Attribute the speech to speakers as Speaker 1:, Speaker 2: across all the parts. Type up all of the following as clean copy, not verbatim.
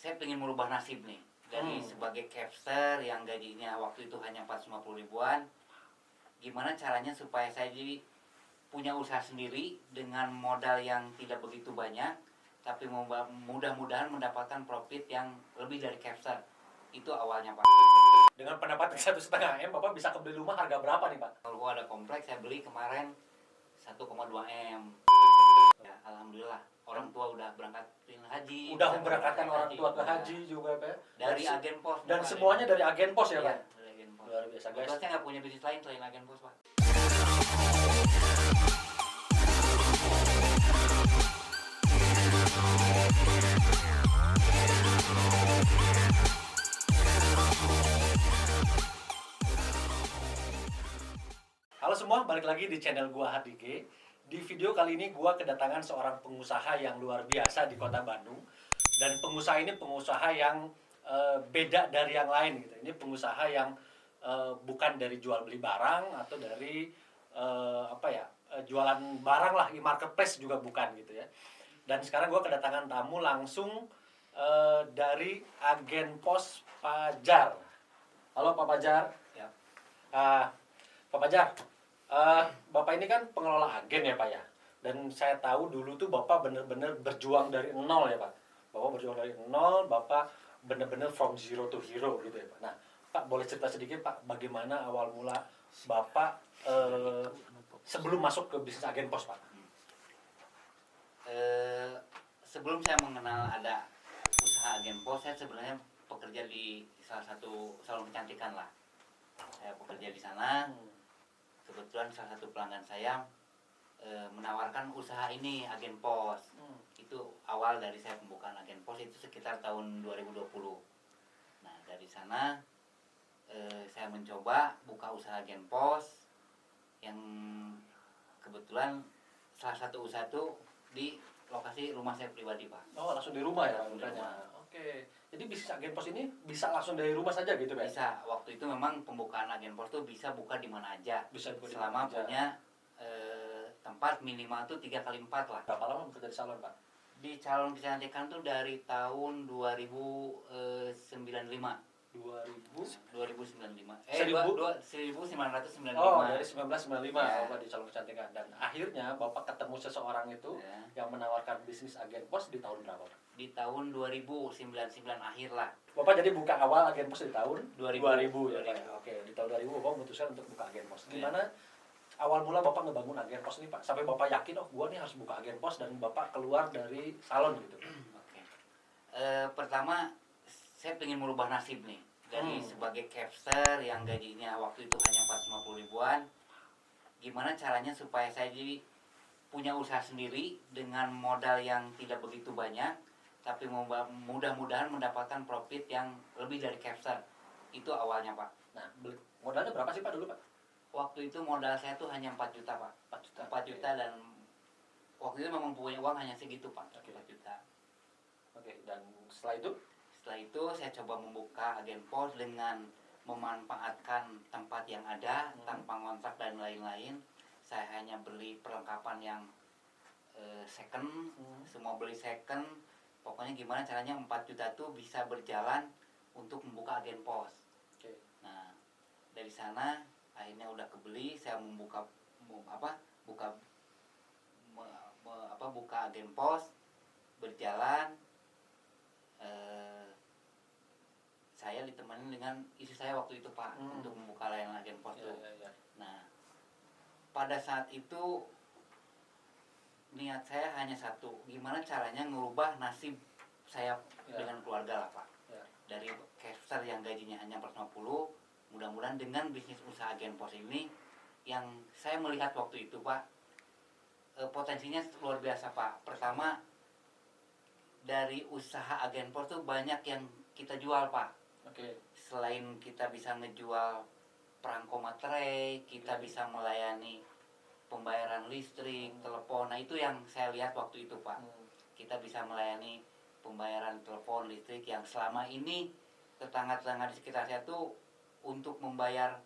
Speaker 1: saya pengen merubah nasib nih. Dari sebagai capster yang gajinya waktu itu hanya 450 ribuan, gimana caranya supaya saya jadi punya usaha sendiri dengan modal yang tidak begitu banyak, tapi mudah-mudahan mendapatkan profit yang lebih dari capster. Itu awalnya, Pak.
Speaker 2: Dengan pendapatan 1,5 M, Bapak bisa kebeli rumah harga berapa nih, Pak?
Speaker 1: Kalau ada kompleks saya beli kemarin 1,2 M. Ya, alhamdulillah. Orang tua udah berangkatin haji.
Speaker 2: Udah memberangkatkan orang tua ke haji juga, Pak.
Speaker 1: Dari agen pos.
Speaker 2: Dan semuanya dari agen pos ya, Pak?
Speaker 1: Dari agen pos.
Speaker 2: Luar biasa, guys.
Speaker 1: Saya nggak punya bisnis lain selain agen pos, Pak.
Speaker 2: Halo semua, balik lagi di channel gua HDG. Di video kali ini gua kedatangan seorang pengusaha yang luar biasa di Kota Bandung. Dan pengusaha ini pengusaha yang beda dari yang lain gitu. Ini pengusaha yang bukan dari jual beli barang atau dari jualan barang lah, e-marketplace juga bukan gitu ya. Dan sekarang gua kedatangan tamu langsung dari agen pos Pajar. Halo Pak Pajar.
Speaker 1: Ya.
Speaker 2: Pak Pajar, Bapak ini kan pengelola agen ya Pak ya. Dan saya tahu dulu tuh Bapak benar-benar berjuang dari nol ya Pak. Bapak berjuang dari nol, Bapak benar-benar from zero to hero gitu ya Pak. Nah, Pak boleh cerita sedikit Pak, bagaimana awal mula Bapak sebelum masuk ke bisnis agen pos Pak?
Speaker 1: Sebelum saya mengenal ada usaha agen pos, saya sebenarnya bekerja di salah satu salon kecantikan lah. Saya bekerja di sana. Kebetulan salah satu pelanggan saya menawarkan usaha ini, agen pos. Itu awal dari saya pembukaan agen pos itu sekitar tahun 2020. Nah, dari sana saya mencoba buka usaha agen pos yang kebetulan salah satu usaha itu di lokasi rumah saya pribadi, Pak.
Speaker 2: Oh, langsung di rumah ya?
Speaker 1: Langsung di rumah.
Speaker 2: Oke. Jadi bisnis agen pos ini bisa langsung dari rumah saja gitu Pak?
Speaker 1: Bisa. Waktu itu memang pembukaan agen pos tuh bisa buka di mana aja.
Speaker 2: Bisa buka di
Speaker 1: selama
Speaker 2: mana aja.
Speaker 1: punya tempat minimal tuh 3x4 lah.
Speaker 2: Berapa lama bekerja di salon Pak?
Speaker 1: Di salon kecantikan tuh dari tahun 2095. 1995. 1995.
Speaker 2: Oh, dari 1995
Speaker 1: Ya.
Speaker 2: Bapak di salon kecantikan. Dan akhirnya Bapak ketemu seseorang itu
Speaker 1: Ya.
Speaker 2: yang menawarkan bisnis agen pos di tahun berapa Pak?
Speaker 1: Di tahun 2099 akhir lah.
Speaker 2: Bapak jadi buka awal agen pos di tahun
Speaker 1: 2000
Speaker 2: ya Pak. Oke, di tahun 2000 Bapak memutuskan untuk buka agen pos. Gimana awal mula Bapak ngebangun agen pos ini Pak? Sampai Bapak yakin, oh gua nih harus buka agen pos, dan Bapak keluar dari salon gitu.
Speaker 1: Oke. Pertama, saya pengen merubah nasib nih. Dari sebagai capster yang gajinya waktu itu hanya 450 ribuan, gimana caranya supaya saya jadi punya usaha sendiri dengan modal yang tidak begitu banyak, tapi mudah-mudahan mendapatkan profit yang lebih dari capster. Itu awalnya, Pak.
Speaker 2: Nah, modalnya berapa sih Pak dulu Pak?
Speaker 1: Waktu itu modal saya tuh hanya 4 juta, Pak. 4 juta dan waktu itu memang punya uang hanya segitu, Pak. 4 juta.
Speaker 2: Oke, dan setelah itu?
Speaker 1: Setelah itu saya coba membuka agen pos dengan memanfaatkan tempat yang ada tanpa kontrak dan lain-lain. Saya hanya beli perlengkapan yang second, semua beli second. Pokoknya gimana caranya 4 juta tuh bisa berjalan untuk membuka agen pos.
Speaker 2: Oke.
Speaker 1: Nah, dari sana akhirnya udah kebeli, saya buka agen pos, berjalan. Saya ditemani dengan istri saya waktu itu Pak untuk membuka layanan agen pos itu.
Speaker 2: Ya.
Speaker 1: Nah, pada saat itu niat saya hanya satu, gimana caranya ngerubah nasib saya dengan keluarga lah Pak.
Speaker 2: Ya.
Speaker 1: Dari capster yang gajinya hanya 450, mudah-mudahan dengan bisnis usaha agen pos ini yang saya melihat waktu itu Pak, potensinya luar biasa Pak. Pertama, dari usaha agen pos tuh banyak yang kita jual Pak.
Speaker 2: Oke.
Speaker 1: Selain kita bisa ngejual perangko materai, kita bisa melayani pembayaran listrik, telepon. Nah, itu yang saya lihat waktu itu Pak. Kita bisa melayani pembayaran telepon, listrik yang selama ini tetangga-tetangga di sekitar saya tuh untuk pembayaran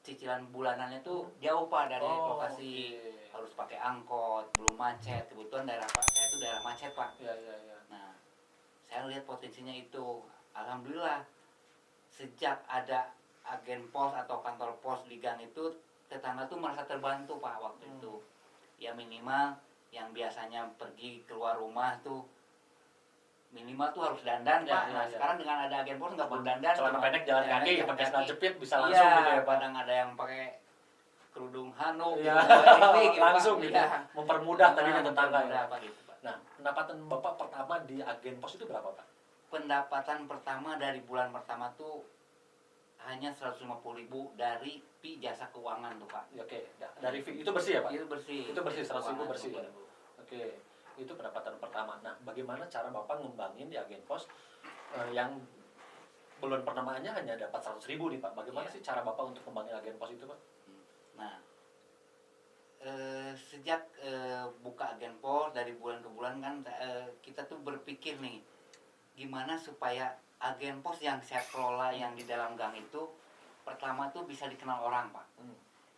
Speaker 1: cicilan bulanannya tuh jauh Pak dari lokasi. Harus pakai angkot, belum macet. Kebetulan daerah Pak saya itu daerah macet Pak.
Speaker 2: Ya.
Speaker 1: Nah, lihat potensinya itu. Alhamdulillah sejak ada agen pos atau kantor pos di gang itu, tetangga tuh merasa terbantu Pak waktu itu. Ya minimal yang biasanya pergi keluar rumah tuh minimal tuh harus dandan
Speaker 2: Ya,
Speaker 1: Pak.
Speaker 2: ya,
Speaker 1: Nah
Speaker 2: ya.
Speaker 1: sekarang dengan ada agen pos nggak perlu dandan.
Speaker 2: Celana
Speaker 1: cuma
Speaker 2: pendek jalan
Speaker 1: celana
Speaker 2: kaki,
Speaker 1: jalan
Speaker 2: pakai
Speaker 1: kaki.
Speaker 2: sandal jepit bisa langsung
Speaker 1: Iya,
Speaker 2: gitu ya Pak.
Speaker 1: kadang ada yang pakai kerudung hanuk
Speaker 2: Iya,
Speaker 1: gitu,
Speaker 2: langsung
Speaker 1: Pak.
Speaker 2: gitu.
Speaker 1: Iya.
Speaker 2: Mempermudah tadinya tetangga
Speaker 1: Mempermudah,
Speaker 2: ya.
Speaker 1: Pak, gitu, Pak.
Speaker 2: Nah, pendapatan Bapak pertama di agen pos itu berapa Pak?
Speaker 1: Pendapatan pertama dari bulan pertama tuh hanya 150.000 dari fee jasa keuangan tuh Pak.
Speaker 2: Ya, oke, dari fee itu bersih ya Pak?
Speaker 1: Itu bersih.
Speaker 2: Itu bersih, 100.000
Speaker 1: Keuangan
Speaker 2: bersih ya?
Speaker 1: 150.000.
Speaker 2: Oke, itu pendapatan pertama. Nah, bagaimana cara Bapak ngembangin di agen pos yang bulan pertamanya hanya dapat 100.000 nih Pak? Bagaimana
Speaker 1: Iya.
Speaker 2: sih cara Bapak untuk kembangin agen pos itu Pak?
Speaker 1: Nah, sejak buka agen pos dari bulan ke bulan kan kita tuh berpikir nih gimana supaya agen pos yang saya kelola yang di dalam gang itu pertama tuh bisa dikenal orang Pak.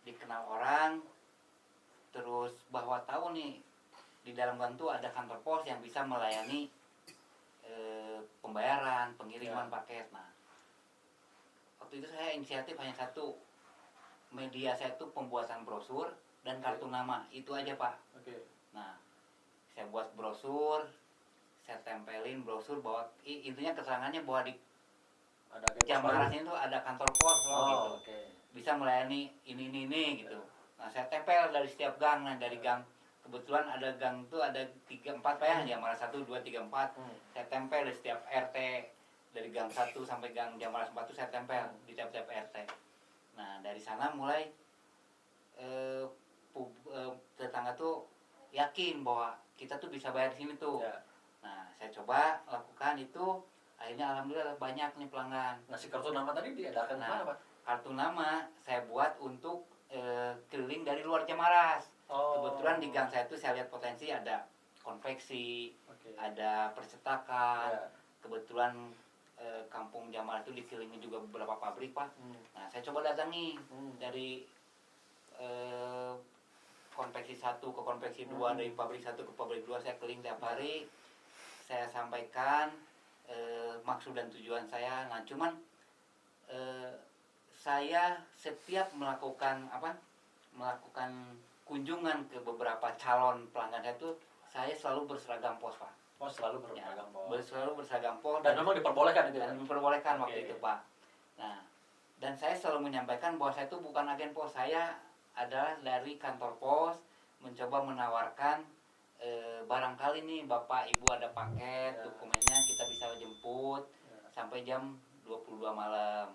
Speaker 1: Dikenal orang, terus bahwa tahu nih di dalam gang tuh ada kantor pos yang bisa melayani pembayaran, pengiriman paket. Nah, waktu itu saya inisiatif hanya satu, media saya tuh pembuatan brosur dan kartu nama, itu aja Pak.
Speaker 2: Oke.
Speaker 1: Nah, saya buat brosur, saya tempelin brosur bahwa intinya keterangannya bahwa di
Speaker 2: Ada agen pos
Speaker 1: Jam
Speaker 2: baru?
Speaker 1: Marasnya itu ada kantor pos loh
Speaker 2: Oh,
Speaker 1: gitu.
Speaker 2: oke.
Speaker 1: Bisa melayani ini gitu. Nah, saya tempel dari setiap gang. Nah, dari gang kebetulan ada gang tuh ada 3-4 Pak ya, Jamara 1 2 3 4. Saya tempel di setiap RT dari gang 1 sampai gang Jamara 4 tuh saya tempel di tiap-tiap RT. Nah, dari sana mulai tetangga tuh yakin bahwa kita tuh bisa bayar di sini tuh.
Speaker 2: Ya.
Speaker 1: Nah, saya coba lakukan itu, akhirnya alhamdulillah banyak nih pelanggan.
Speaker 2: Nah, si kartu nama tadi diadakan
Speaker 1: Nah,
Speaker 2: kemana Pak?
Speaker 1: Kartu nama saya buat untuk keliling dari luar Camaras.
Speaker 2: Oh.
Speaker 1: Kebetulan di gang saya tuh saya lihat potensi ada konveksi,
Speaker 2: Oke.
Speaker 1: ada percetakan.
Speaker 2: Ya.
Speaker 1: Kebetulan kampung Jamaras itu dikelilingi juga beberapa pabrik Pak. Nah, saya coba datangi dari konveksi 1 ke konveksi 2, dari pabrik 1 ke pabrik 2 saya keliling tiap hari. Saya sampaikan maksud dan tujuan saya. Nah, cuman saya setiap melakukan kunjungan ke beberapa calon pelanggan itu, saya selalu berseragam pos Pak.
Speaker 2: Oh, selalu berseragam pos.
Speaker 1: Selalu berseragam pos
Speaker 2: Dan memang diperbolehkan itu ya?
Speaker 1: dan diperbolehkan
Speaker 2: Oke.
Speaker 1: waktu itu Pak. Nah, dan saya selalu menyampaikan bahwa saya itu bukan agen pos, saya adalah dari kantor pos mencoba menawarkan barangkali nih Bapak Ibu ada paket, dokumennya kita bisa jemput sampai jam 22 malam.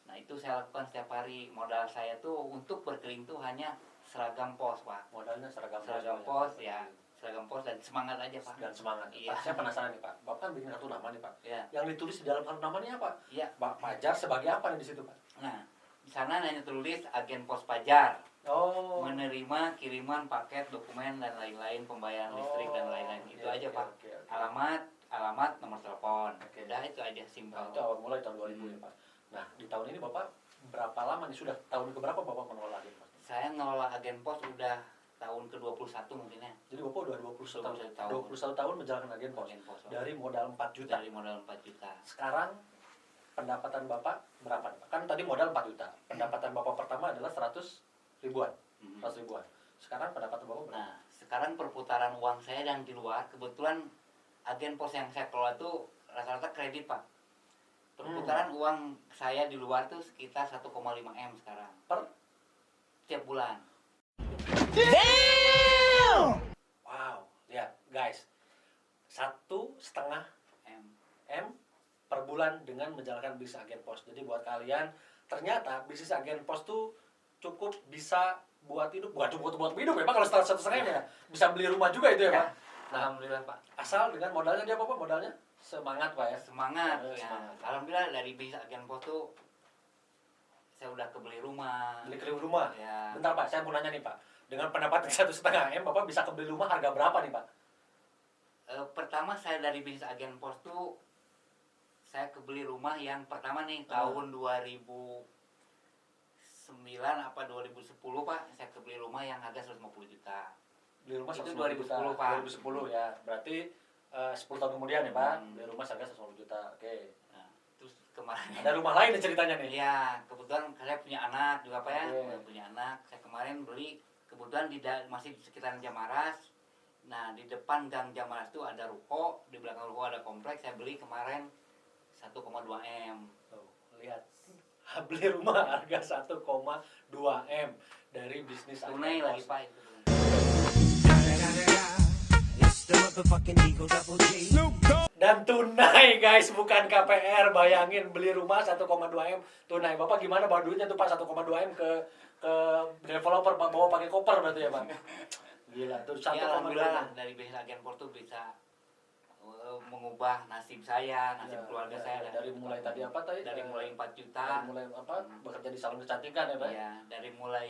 Speaker 1: Nah, itu saya lakukan setiap hari. Modal saya tuh untuk berkeliling tuh hanya seragam pos Pak.
Speaker 2: Modalnya seragam
Speaker 1: Pos ya. Seragam pos dan semangat aja Pak.
Speaker 2: Dan semangat.
Speaker 1: Iya.
Speaker 2: Pak, saya penasaran nih Pak. Bapak kan bikin kartu nama nih Pak.
Speaker 1: Iya.
Speaker 2: Yang ditulis di dalam kartu nama ini apa?
Speaker 1: Iya.
Speaker 2: Pak Pajar sebagai apa nih di situ Pak?
Speaker 1: Nah, di sana hanya tulis agen pos Pajar.
Speaker 2: Oh.
Speaker 1: Menerima kiriman paket, dokumen dan lain-lain, pembayaran listrik dan lain-lain. Itu aja Pak.
Speaker 2: Oke.
Speaker 1: Alamat, nomor telepon.
Speaker 2: Oke.
Speaker 1: Udah itu aja simpel.
Speaker 2: Nah, itu awal mulai tahun 2000 ya Pak. Nah, di tahun ini Bapak berapa lama nih, sudah tahun keberapa Bapak mengelola agen pos?
Speaker 1: Saya ngelola agen pos udah tahun ke-21 mungkin ya.
Speaker 2: Jadi Bapak udah 21 tahun.
Speaker 1: 21 tahun.
Speaker 2: 21 tahun menjalankan agen pos.
Speaker 1: Agen pos.
Speaker 2: Dari modal 4 juta.
Speaker 1: Dari modal 4 juta.
Speaker 2: Sekarang pendapatan Bapak berapa nih Pak? Kan tadi modal 4 juta. Pendapatan Bapak pertama adalah 100 ribuan. 100 ribuan. Sekarang pendapatan Bapak berapa?
Speaker 1: Nah, sekarang perputaran uang saya yang di luar, kebetulan agen pos yang saya kelola tuh rata-rata kredit Pak. Perputaran uang saya di luar tuh sekitar 1,5 M sekarang.
Speaker 2: Per?
Speaker 1: Tiap bulan.
Speaker 2: Wow, lihat guys, 1,5 M per bulan dengan menjalankan bisnis agen pos. Jadi buat kalian, ternyata bisnis agen pos tuh cukup bisa buat hidup, bukan cuma buat hidup ya Pak, kalau 1,5 ya, bisa beli rumah juga itu ya Pak. Nah,
Speaker 1: Alhamdulillah Pak.
Speaker 2: asal dengan modalnya dia apa Pak? Modalnya semangat Pak ya.
Speaker 1: Semangat
Speaker 2: Oh,
Speaker 1: ya.
Speaker 2: semangat.
Speaker 1: Alhamdulillah dari bisnis agen pos tuh saya udah kebeli rumah.
Speaker 2: Beli rumah.
Speaker 1: Ya.
Speaker 2: Bentar Pak, saya mau nanya nih Pak. Dengan pendapatan 1,5 M, Bapak bisa kebeli rumah harga berapa nih Pak?
Speaker 1: Pertama saya dari bisnis agen pos tuh saya kebeli rumah yang pertama nih tahun 2009 apa 2010 Pak, saya kebeli rumah yang harga 150 juta.
Speaker 2: Beli rumah
Speaker 1: Itu
Speaker 2: 150 juta.
Speaker 1: 2010, Pak.
Speaker 2: 2010 ya. Berarti 10 tahun kemudian ya Pak, beli rumah seharga 150 juta. Oke.
Speaker 1: Nah, terus kemarin
Speaker 2: Ada rumah lain nih ceritanya nih.
Speaker 1: ya kebetulan saya punya anak juga Pak ya.
Speaker 2: Oke.
Speaker 1: Punya anak. Saya kemarin beli kebetulan masih di sekitaran Jamaras. Nah, di depan gang Jamaras itu ada ruko, di belakang ruko ada kompleks. Saya beli kemarin 1,2 M.
Speaker 2: Tuh, lihat. Beli rumah harga 1,2 M dari bisnis
Speaker 1: Tunai
Speaker 2: agen
Speaker 1: lagi
Speaker 2: pos.
Speaker 1: Pak itu.
Speaker 2: Dan tunai guys, bukan KPR. Bayangin beli rumah 1,2 M tunai. Bapak gimana bawa duitnya tuh Pak 1,2 M ke developer Pak, bawa pakai koper berarti ya Pak. Gila tuh 1,2
Speaker 1: Ya alhamdulillah lah,
Speaker 2: M.
Speaker 1: dari bisnis agen pos tuh bisa mengubah nasib saya, nasib
Speaker 2: Ya,
Speaker 1: keluarga
Speaker 2: ya,
Speaker 1: saya.
Speaker 2: dari mulai tadi apa tadi?
Speaker 1: Dari mulai 4 juta.
Speaker 2: Dari mulai apa? Bekerja di salon kecantikan ya Pak?
Speaker 1: Iya, dari mulai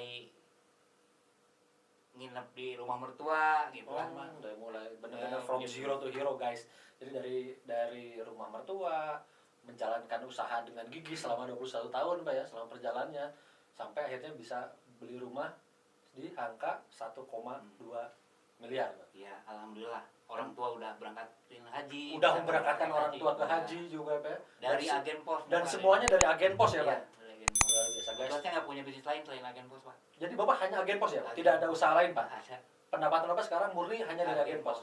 Speaker 1: nginep di rumah mertua gitu kan Pak.
Speaker 2: Dari mulai benar-benar
Speaker 1: Ya,
Speaker 2: from
Speaker 1: gitu.
Speaker 2: zero to hero guys. Jadi dari rumah mertua, menjalankan usaha dengan gigih selama 21 tahun Pak ya, selama perjalanannya sampai akhirnya bisa beli rumah di angka 1,2 miliar Pak.
Speaker 1: Iya, alhamdulillah. Orang tua udah berangkatin haji.
Speaker 2: Udah
Speaker 1: bisa
Speaker 2: memberangkatkan
Speaker 1: berangkat
Speaker 2: orang tua ke haji juga Pak ya.
Speaker 1: Dari
Speaker 2: Dan
Speaker 1: agen pos.
Speaker 2: dan
Speaker 1: Pak.
Speaker 2: semuanya dari agen pos ya
Speaker 1: Iya,
Speaker 2: Pak.
Speaker 1: dari agen pos.
Speaker 2: Luar biasa guys.
Speaker 1: Saya nggak punya bisnis lain selain agen pos Pak.
Speaker 2: Jadi Bapak hanya agen pos ya Pak?
Speaker 1: Agen
Speaker 2: Tidak ada
Speaker 1: pos.
Speaker 2: usaha lain Pak?
Speaker 1: Ada.
Speaker 2: Pendapatan Bapak sekarang murni hanya dari agen pos?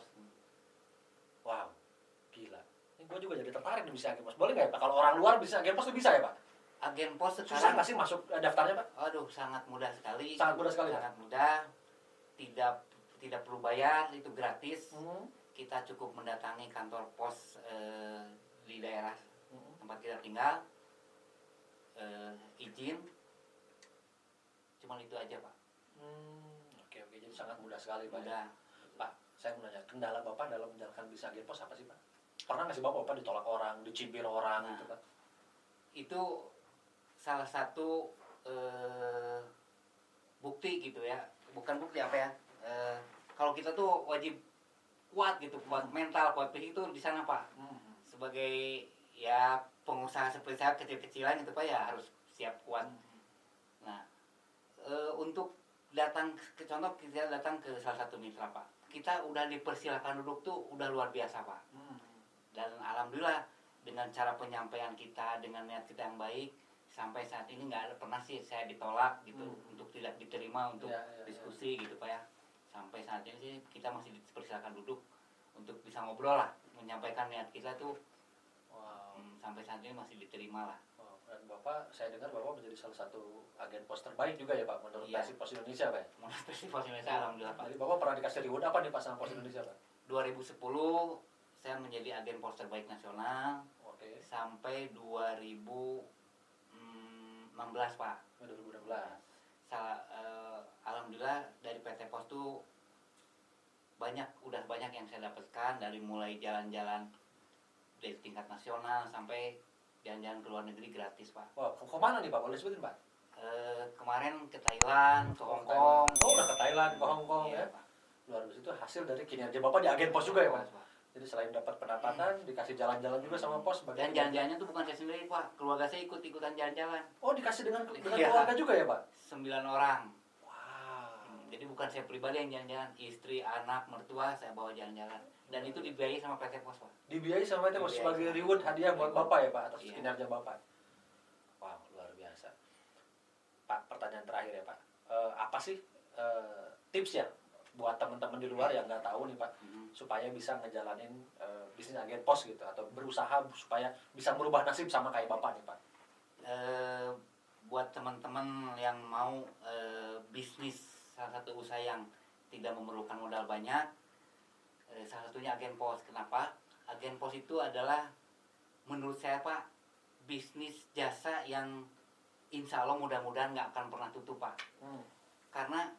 Speaker 2: Wow, gila. Ini gue juga jadi tertarik di bisnis agen pos. Boleh nggak ya Pak? Kalau orang luar bisnis agen pos itu bisa ya Pak?
Speaker 1: Agen pos
Speaker 2: Susah
Speaker 1: sekarang
Speaker 2: nggak sih masuk daftarnya Pak?
Speaker 1: aduh sangat mudah sekali.
Speaker 2: Sangat mudah sekali,
Speaker 1: Sangat mudah. Tidak perlu bayar, itu gratis.
Speaker 2: Hmm.
Speaker 1: Kita cukup mendatangi kantor pos di daerah tempat kita tinggal, izin, cuman itu aja Pak.
Speaker 2: Oke, jadi sangat mudah sekali Pak.
Speaker 1: Mudah.
Speaker 2: Pak, saya mau nanya, kendala Bapak dalam menjalankan bisnis agen pos apa sih Pak? Pernah nggak sih Bapak ditolak orang, dicibir orang
Speaker 1: Nah.
Speaker 2: gitu Pak?
Speaker 1: Itu salah satu bukti gitu ya, bukan bukti apa ya, kalau kita tuh wajib kuat gitu, kuat mental, kuat fisik itu di sana Pak. Sebagai ya pengusaha seperti saya kecil-kecilan gitu Pak ya harus siap kuat. Nah, untuk datang ke contoh kita datang ke salah satu mitra Pak, kita udah dipersilakan duduk tuh udah luar biasa Pak. Dan alhamdulillah dengan cara penyampaian kita, dengan niat kita yang baik, sampai saat ini nggak ada pernah sih saya ditolak gitu untuk tidak diterima untuk diskusi gitu Pak ya. Sampai saat ini sih kita masih dipersilakan duduk untuk bisa ngobrol lah, menyampaikan niat kita tuh.
Speaker 2: Wow.
Speaker 1: Sampai saat ini masih diterima lah.
Speaker 2: Dan Bapak, saya dengar Bapak menjadi salah satu agen pos terbaik juga ya Pak menurut
Speaker 1: Iya.
Speaker 2: versi Pos Indonesia Pak ya?
Speaker 1: Menurut Festival Indonesia alhamdulillah Pak.
Speaker 2: Jadi Bapak pernah dikasih reward apa nih Pak sama Pos Indonesia Pak?
Speaker 1: 2010 saya menjadi agen pos terbaik nasional
Speaker 2: Oke,
Speaker 1: sampai 2016 Pak.
Speaker 2: 2016.
Speaker 1: Alhamdulillah dari PT Pos tuh udah banyak yang saya dapatkan, dari mulai jalan-jalan dari tingkat nasional sampai jalan-jalan ke luar negeri gratis Pak.
Speaker 2: Wah, ke mana nih Pak? Boleh sebutin Pak?
Speaker 1: Kemarin ke Thailand, ke Hong
Speaker 2: Thailand.
Speaker 1: Kong.
Speaker 2: Oh, udah ke Thailand, ke Hong Kong
Speaker 1: Iya,
Speaker 2: ya.
Speaker 1: Pak.
Speaker 2: Luar biasa, itu hasil dari kinerja Bapak di agen pos juga ya Pak?
Speaker 1: Pak.
Speaker 2: Jadi selain dapat pendapatan, dikasih jalan-jalan juga sama pos.
Speaker 1: Dan jalan-jalannya tuh bukan saya sendiri Pak, keluarga saya ikut-ikutan jalan-jalan.
Speaker 2: Oh, dikasih dengan
Speaker 1: Iya.
Speaker 2: keluarga juga ya Pak?
Speaker 1: 9 orang.
Speaker 2: Wow.
Speaker 1: Jadi bukan saya pribadi yang jalan-jalan, istri, anak, mertua saya bawa jalan-jalan. Dan itu dibiayai sama PT Pos Pak.
Speaker 2: Dibiayai sama PT Pos
Speaker 1: Dibiayai
Speaker 2: sebagai
Speaker 1: sama-
Speaker 2: reward hadiah buat Bapak ya Pak atas
Speaker 1: Iya.
Speaker 2: kinerja Bapak. Wow, luar biasa. Pak, pertanyaan terakhir ya Pak. Apa sih tips ya buat teman-teman di luar yang nggak tahu nih Pak, supaya bisa ngejalanin bisnis agen pos gitu atau berusaha supaya bisa merubah nasib sama kayak Bapak nih Pak?
Speaker 1: Buat teman-teman yang mau bisnis salah satu usaha yang tidak memerlukan modal banyak, salah satunya agen pos. Kenapa? Agen pos itu adalah menurut saya Pak bisnis jasa yang insya Allah mudah-mudahan nggak akan pernah tutup Pak. Karena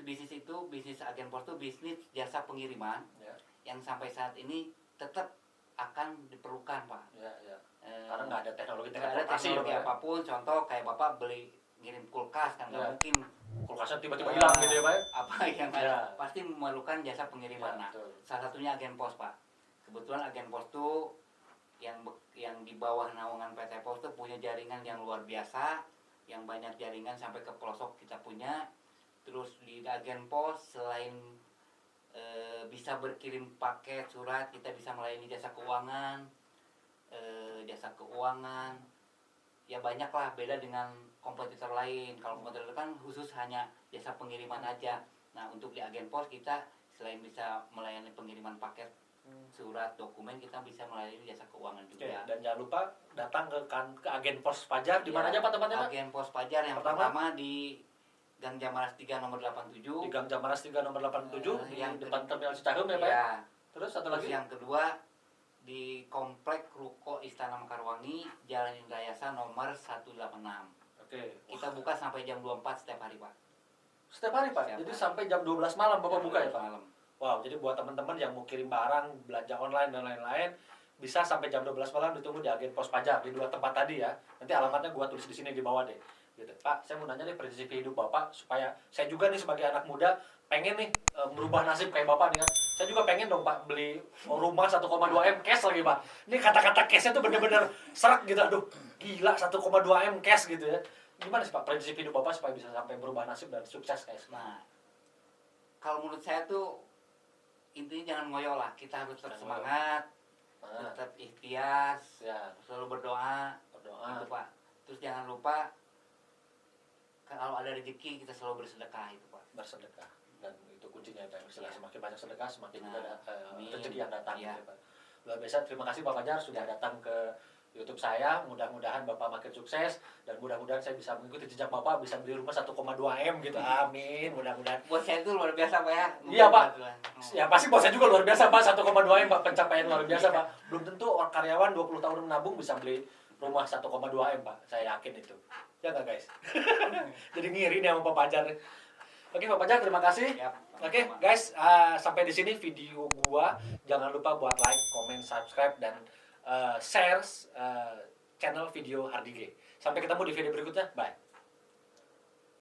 Speaker 1: bisnis itu, bisnis agen pos itu bisnis jasa pengiriman
Speaker 2: Ya,
Speaker 1: yang sampai saat ini tetap akan diperlukan Pak.
Speaker 2: ya, ya. Karena nggak ada teknologi
Speaker 1: Nggak ada
Speaker 2: teleportasi ya,
Speaker 1: teknologi
Speaker 2: Pak, ya.
Speaker 1: apapun, contoh kayak Bapak beli ngirim kulkas kan nggak
Speaker 2: Ya.
Speaker 1: mungkin
Speaker 2: Kulkasnya tiba-tiba hilang gitu ya Pak? ya?
Speaker 1: apa yang
Speaker 2: Ya.
Speaker 1: ada, pasti memerlukan jasa pengiriman.
Speaker 2: Ya,
Speaker 1: Nah,
Speaker 2: betul.
Speaker 1: salah satunya agen pos Pak. Kebetulan agen pos tuh yang di bawah naungan PT Pos tuh punya jaringan yang luar biasa, yang banyak jaringan sampai ke pelosok kita punya. Terus di agen pos selain bisa berkirim paket surat, kita bisa melayani jasa keuangan, ya banyak lah, beda dengan kompetitor lain. Kalau kompetitor kan khusus hanya jasa pengiriman aja. Nah untuk di agen pos kita selain bisa melayani pengiriman paket surat dokumen, kita bisa melayani jasa keuangan
Speaker 2: Oke,
Speaker 1: juga.
Speaker 2: dan jangan lupa datang ke agen pos Fajar. Di mana
Speaker 1: Ya,
Speaker 2: aja Pak tempatnya Pak?
Speaker 1: Agen pos Fajar yang pertama di Gang Jamaras 3 nomor 87.
Speaker 2: Di Gang Jamaras 3 nomor 87 di
Speaker 1: yang
Speaker 2: depan Terminal Cicaheum ya Pak? Ya?
Speaker 1: Ya.
Speaker 2: Terus satu
Speaker 1: Terus
Speaker 2: lagi?
Speaker 1: yang kedua di Komplek Ruko Istana Mekarwangi, Jalan Indrayasa nomor 186.
Speaker 2: Oke.
Speaker 1: Kita buka sampai jam 24 setiap hari, Pak.
Speaker 2: Setiap hari Pak?
Speaker 1: Setiap
Speaker 2: Jadi
Speaker 1: hari.
Speaker 2: sampai jam 12 malam Bapak
Speaker 1: Jam
Speaker 2: buka ya
Speaker 1: 12
Speaker 2: Pak?
Speaker 1: malam.
Speaker 2: Wow, jadi buat teman-teman yang mau kirim barang, belanja online dan lain-lain, bisa sampai jam 12 malam ditunggu di agen pos Fajar di 2 tempat tadi ya. Nanti alamatnya gua tulis di sini di bawah deh. Gitu. Pak, saya mau nanya nih prinsip hidup Bapak supaya saya juga nih sebagai anak muda pengen nih merubah nasib kayak Bapak nih kan. Saya juga pengen dong Pak beli rumah 1,2 M cash lagi Pak. Ini kata-kata cashnya tuh bener-bener serak gitu. Aduh, gila 1,2 M cash gitu ya. Gimana sih Pak prinsip hidup Bapak supaya bisa sampai berubah nasib dan sukses kayak sekarang?
Speaker 1: Nah, kalau menurut saya tuh intinya jangan ngoyo lah. Kita harus tetap semangat, tetap ikhtiar,
Speaker 2: Ya,
Speaker 1: selalu berdoa,
Speaker 2: berdoa.
Speaker 1: gitu Pak. Terus jangan lupa kalau ada rezeki kita selalu bersedekah itu Pak.
Speaker 2: Bersedekah, dan itu kuncinya Pak. Semakin banyak sedekah semakin
Speaker 1: Nah,
Speaker 2: juga ada
Speaker 1: amin.
Speaker 2: rezeki yang datang
Speaker 1: Iya.
Speaker 2: gitu, Pak. Luar biasa, terima kasih Pak Fajar sudah datang ke YouTube saya. Mudah-mudahan Bapak makin sukses dan mudah-mudahan saya bisa mengikuti jejak Bapak, bisa beli rumah 1,2 M gitu. Amin. Mudah-mudahan.
Speaker 1: Buat saya itu luar biasa Pak ya.
Speaker 2: Iya, Pak.
Speaker 1: Kebetulan.
Speaker 2: Ya pasti buat saya juga luar biasa Pak, 1,2 M Pak, pencapaian luar biasa Pak. Belum tentu orang karyawan 20 tahun menabung bisa beli rumah 1,2 M Pak. Saya yakin itu. Ya nggak guys? Jadi ngiri nih sama Pak Fajar. Oke Pak Fajar, terima kasih.
Speaker 1: Yap,
Speaker 2: Oke
Speaker 1: sama-sama.
Speaker 2: guys, sampai di sini video gua. Jangan lupa buat like, comment, subscribe dan share channel video Hardige. Sampai ketemu di video berikutnya. Bye.